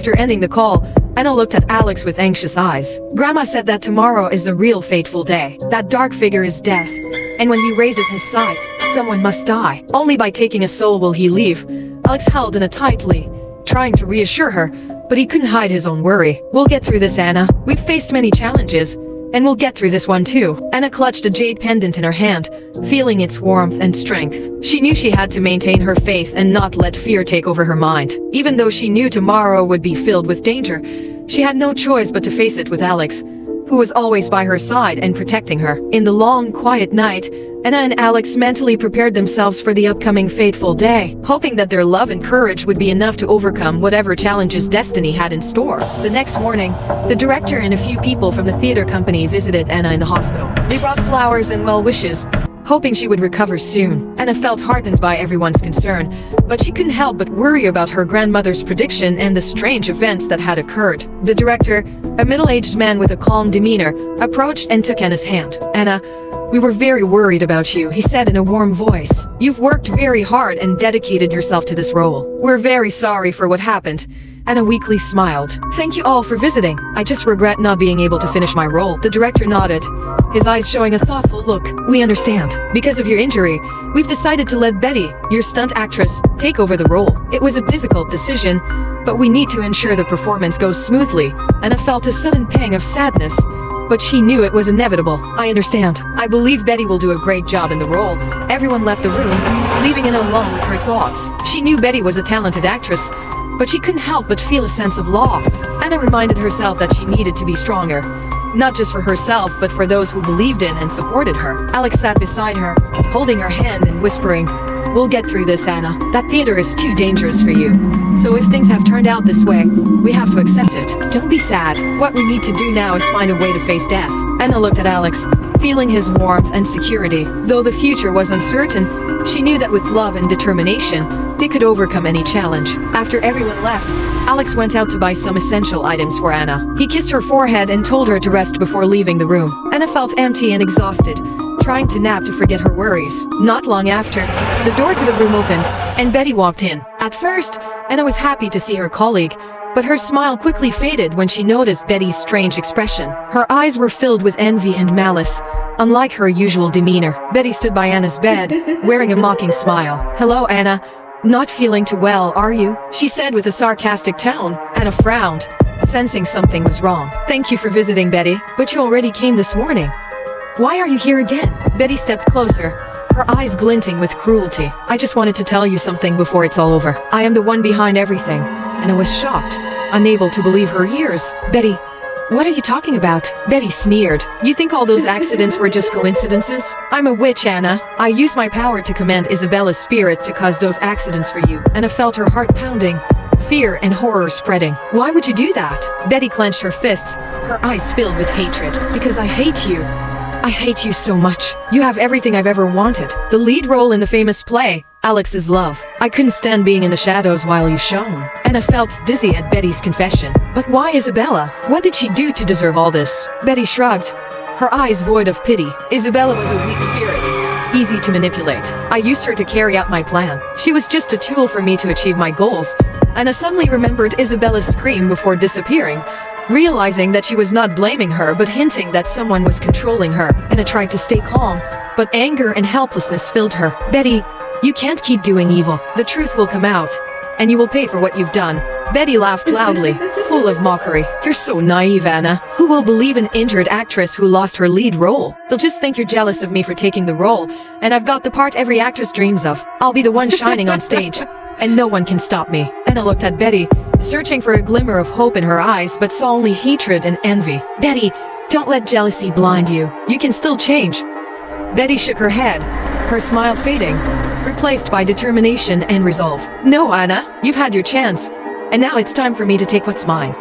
After ending the call, Anna looked at Alex with anxious eyes. Grandma said that tomorrow is the real fateful day. That dark figure is death. And when he raises his scythe, someone must die. Only by taking a soul will he leave. Alex held Anna tightly, trying to reassure her, but he couldn't hide his own worry. We'll get through this, Anna. We've faced many challenges, and we'll get through this one too. Anna clutched a jade pendant in her hand, feeling its warmth and strength. She knew she had to maintain her faith and not let fear take over her mind. Even though she knew tomorrow would be filled with danger, she had no choice but to face it with Alex, who was always by her side and protecting her. In the long, quiet night, Anna and Alex mentally prepared themselves for the upcoming fateful day, hoping that their love and courage would be enough to overcome whatever challenges destiny had in store. The next morning, the director and a few people from the theater company visited Anna in the hospital. They brought flowers and well wishes, hoping she would recover soon. Anna felt heartened by everyone's concern, but she couldn't help but worry about her grandmother's prediction and the strange events that had occurred. The director, a middle-aged man with a calm demeanor, approached and took Anna's hand. Anna, we were very worried about you, he said in a warm voice. You've worked very hard and dedicated yourself to this role. We're very sorry for what happened. Anna weakly smiled. Thank you all for visiting. I just regret not being able to finish my role. The director nodded, his eyes showing a thoughtful look. We understand. Because of your injury, we've decided to let Betty, your stunt actress, take over the role. It was a difficult decision, but we need to ensure the performance goes smoothly. Anna felt a sudden pang of sadness, but she knew it was inevitable. I understand. I believe Betty will do a great job in the role. Everyone left the room, leaving Anna alone with her thoughts. She knew Betty was a talented actress, but she couldn't help but feel a sense of loss. Anna reminded herself that she needed to be stronger, not just for herself, but for those who believed in and supported her. Alex sat beside her, holding her hand and whispering, "We'll get through this, Anna. That theater is too dangerous for you. So if things have turned out this way, we have to accept it. Don't be sad. What we need to do now is find a way to face death." Anna looked at Alex, feeling his warmth and security. Though the future was uncertain, she knew that with love and determination, they could overcome any challenge. After everyone left, Alex went out to buy some essential items for Anna. He kissed her forehead and told her to rest before leaving the room. Anna felt empty and exhausted, trying to nap to forget her worries. Not long after, the door to the room opened, and Betty walked in. At first, Anna was happy to see her colleague, but her smile quickly faded when she noticed Betty's strange expression. Her eyes were filled with envy and malice, unlike her usual demeanor. Betty stood by Anna's bed, wearing a mocking smile. "Hello, Anna. Not feeling too well, are you?" she said with a sarcastic tone. Anna frowned, sensing something was wrong. "Thank you for visiting, Betty, but you already came this morning. Why are you here again?" Betty stepped closer, her eyes glinting with cruelty. "I just wanted to tell you something before it's all over. I am the one behind everything." Anna was shocked, unable to believe her ears. "Betty, what are you talking about?" Betty sneered. "You think all those accidents were just coincidences? I'm a witch, Anna. I use my power to command Isabella's spirit to cause those accidents for you." Anna felt her heart pounding, fear and horror spreading. "Why would you do that?" Betty clenched her fists, her eyes filled with hatred. "Because I hate you. I hate you so much. You have everything I've ever wanted. The lead role in the famous play, Alex's Love. I couldn't stand being in the shadows while you shone." Anna felt dizzy at Betty's confession. "But why Isabella? What did she do to deserve all this?" Betty shrugged, her eyes void of pity. "Isabella was a weak spirit, easy to manipulate. I used her to carry out my plan. She was just a tool for me to achieve my goals." Anna suddenly remembered Isabella's scream before disappearing, realizing that she was not blaming her but hinting that someone was controlling her. Anna tried to stay calm, but anger and helplessness filled her. "Betty, you can't keep doing evil. The truth will come out, and you will pay for what you've done." Betty laughed loudly, full of mockery. "You're so naive, Anna. Who will believe an injured actress who lost her lead role? They'll just think you're jealous of me for taking the role, and I've got the part every actress dreams of. I'll be the one shining on stage, and no one can stop me." Anna looked at Betty, searching for a glimmer of hope in her eyes, but saw only hatred and envy. "Betty, don't let jealousy blind you. You can still change." Betty shook her head, her smile fading, replaced by determination and resolve. "No, Anna, you've had your chance, and now it's time for me to take what's mine."